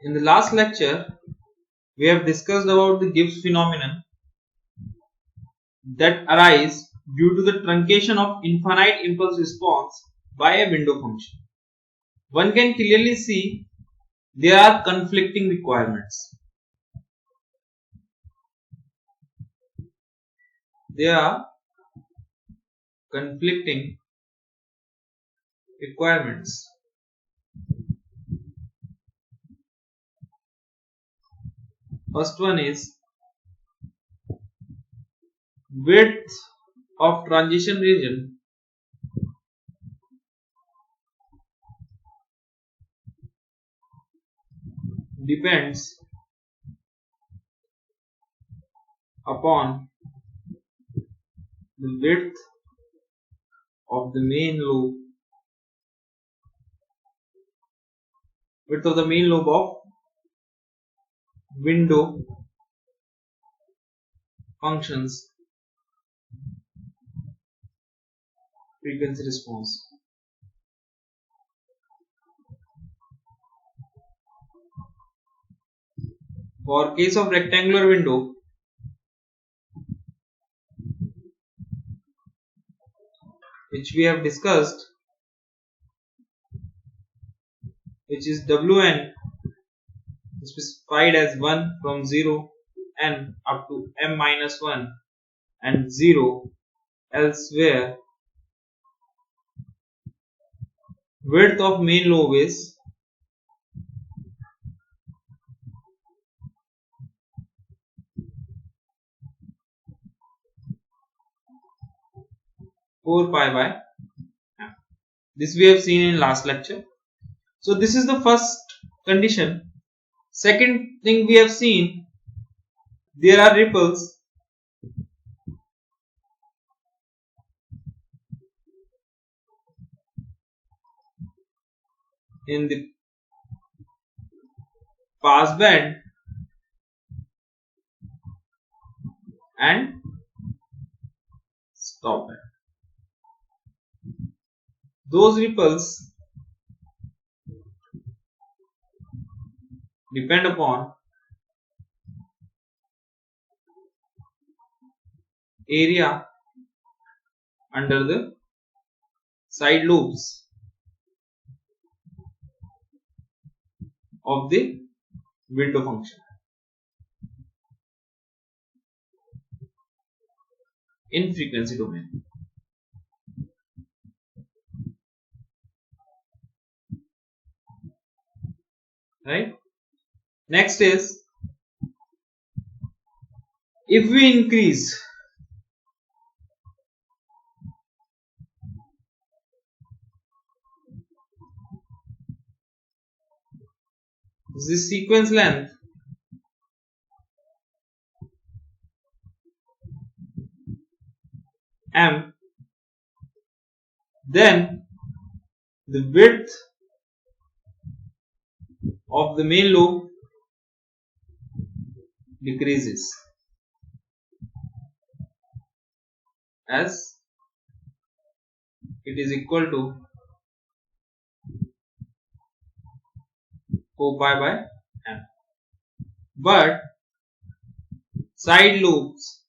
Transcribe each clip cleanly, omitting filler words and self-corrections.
In the last lecture, we have discussed about the Gibbs phenomenon that arise due to the truncation of infinite impulse response by a window function. One can clearly see there are conflicting requirements. There are conflicting requirements. First one is width of transition region depends upon the width of the main lobe of window functions frequency response. For case of rectangular window, which we have discussed, which is Wn specified as 1 from 0 n up to m minus 1 and 0 elsewhere, width of main lobe is four pi by m. This we have seen in last lecture. So this is the first condition. Second thing we have seen, there are ripples in the pass band and stop band. Those ripples depend upon area under the side lobes of the window function in frequency domain. Right? Next is, if we increase the sequence length m, then the width of the main lobe decreases as it is equal to 4 pi by m. But side lobes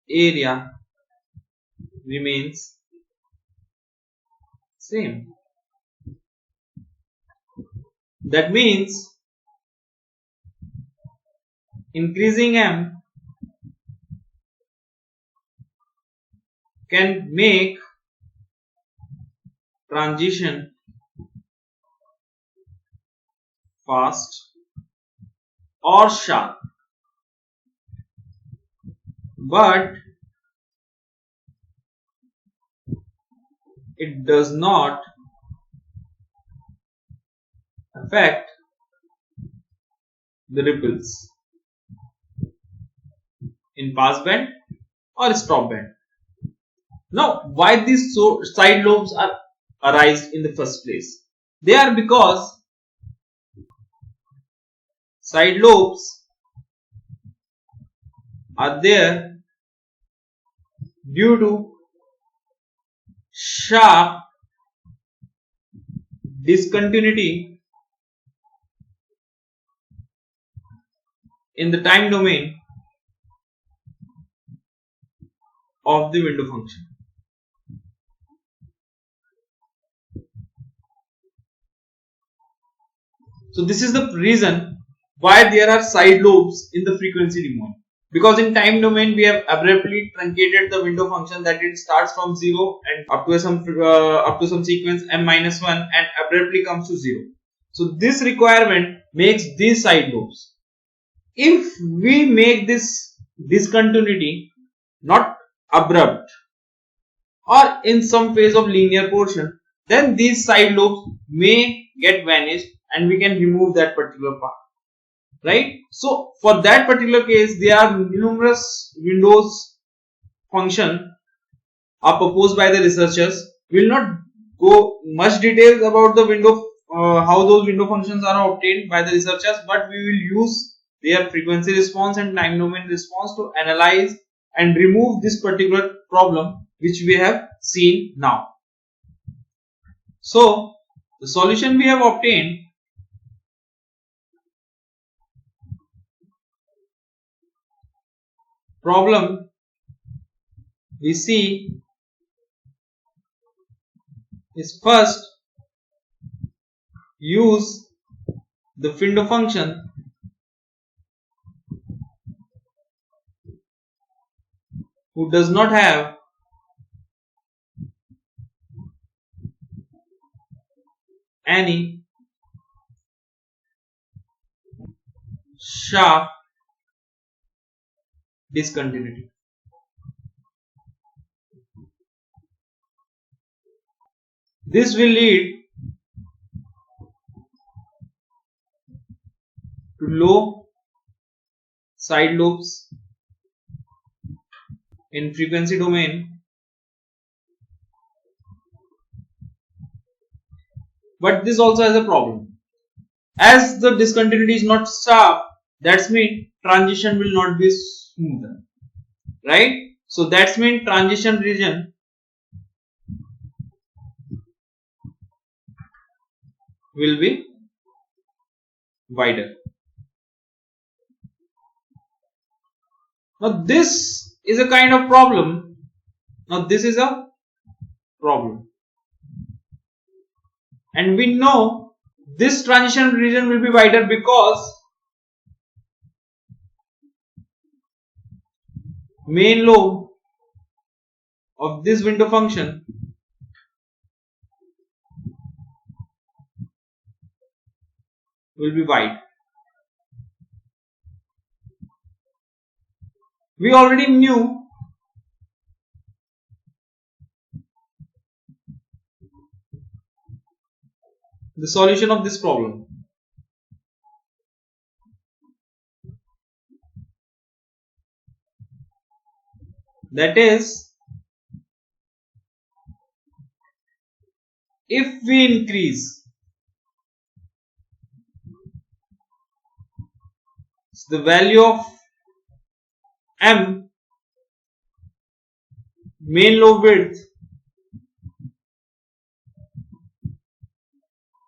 area remains same. That means increasing m can make transition fast or sharp, but it does not affect the ripples in pass band or stop band. Now, why these side lobes are arise in the first place? They are because side lobes are there due to sharp discontinuity in the time domain of the window function. So this is the reason why there are side lobes in the frequency domain, because in time domain we have abruptly truncated the window function, that it starts from 0 and up to some sequence m minus 1 and abruptly comes to 0. So this requirement makes these side lobes. If we make this discontinuity not abrupt or in some phase of linear portion, then these side lobes may get vanished and we can remove that particular part, right? So for that particular case, there are numerous windows function are proposed by the researchers. We will not go much details about the window how those window functions are obtained by the researchers, but we will use their frequency response and time domain response to analyze and remove this particular problem which we have seen now. So the solution we have obtained, problem we see is, first use the window function who does not have any sharp discontinuity. This will lead to low side lobes in frequency domain, but this also has a problem. As the discontinuity is not sharp, that means transition will not be smoother, right? So that means transition region will be wider. Now this is a kind of problem. Now this is a problem, and we know this transition region will be wider because main lobe of this window function will be wide. We already knew the solution of this problem. That is, if we increase the value of m, main lobe width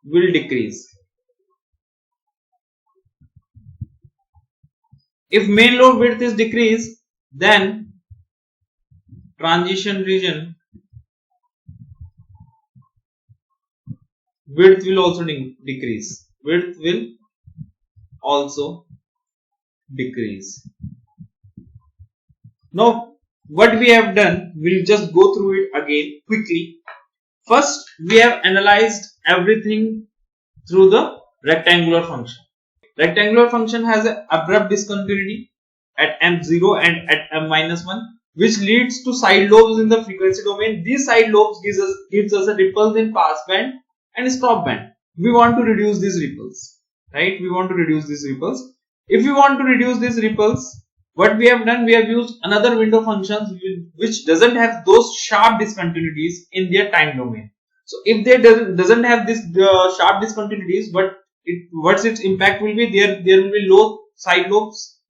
will decrease. If main lobe width is decreased, then transition region width will also decrease. Width will also decrease. Now what we have done, we'll just go through it again quickly. First, we have analyzed everything through the rectangular function. Rectangular function has an abrupt discontinuity at m0 and at m minus 1, which leads to side lobes in the frequency domain. These side lobes gives us a ripples in pass band and stop band. We want to reduce these ripples, right? We want to reduce these ripples. If we want to reduce these ripples, what we have done, we have used another window functions which doesn't have those sharp discontinuities in their time domain. So if they doesn't have this sharp discontinuities, but what's its impact will be, there will be low side lobes,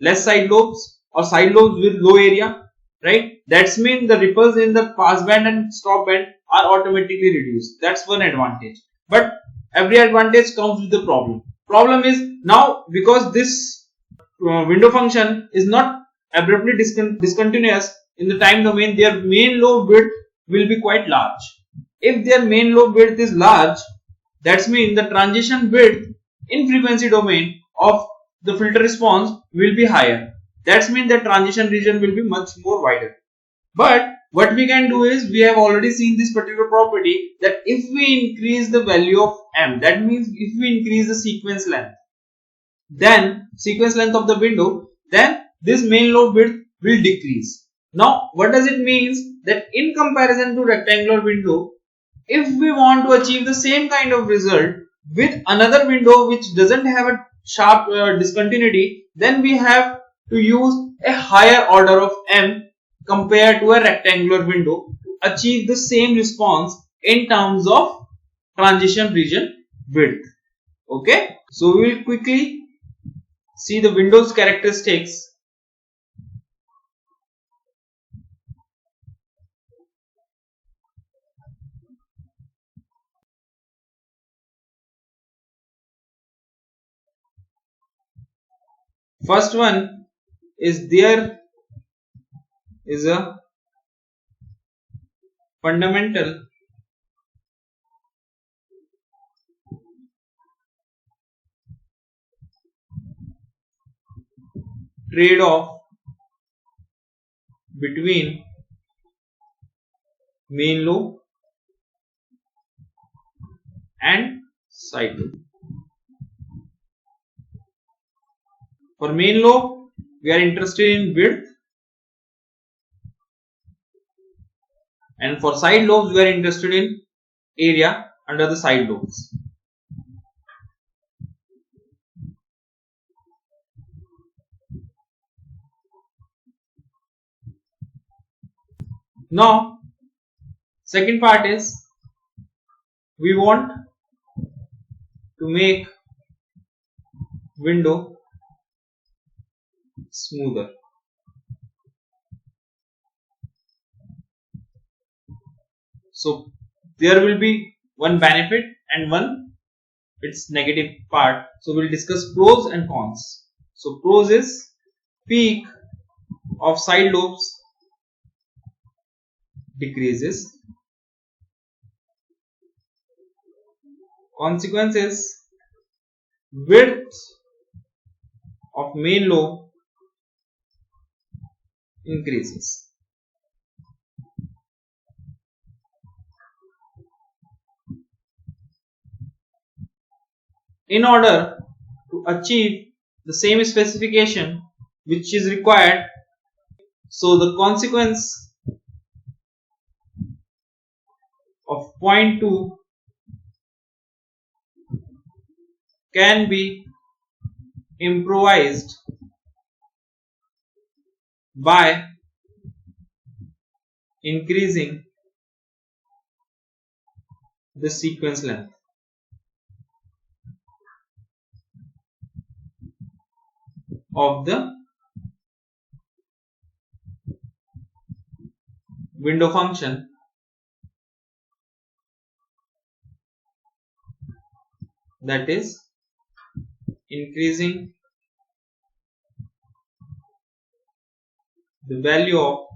less side lobes, or side lobes with low area, right? That's mean the ripples in the pass band and stop band are automatically reduced. That's one advantage. But every advantage comes with the problem. Problem is, now because this window function is not abruptly discontinuous in the time domain, their main lobe width will be quite large. If their main lobe width is large, that means the transition width in frequency domain of the filter response will be higher. That means the transition region will be much more wider. But what we can do is, we have already seen this particular property, that if we increase the value of m, that means if we increase the sequence length of the window, then this main lobe width will decrease. Now what does it means? That in comparison to rectangular window, if we want to achieve the same kind of result with another window which doesn't have a sharp discontinuity, then we have to use a higher order of m compared to a rectangular window to achieve the same response in terms of transition region width. Okay, so we will quickly see the window's characteristics. First one is, there is a fundamental trade-off between main lobe and side lobe. For main lobe, we are interested in width, and for side lobes, we are interested in area under the side lobes. Now, second part is, we want to make window smoother. So there will be one benefit and one its negative part. So we'll discuss pros and cons. So pros is, peak of side lobes decreases. Consequences, width of main lobe increases. In order to achieve the same specification which is required, so the consequence of 0.2 can be improvised by increasing the sequence length. Of the window function, that is increasing the value of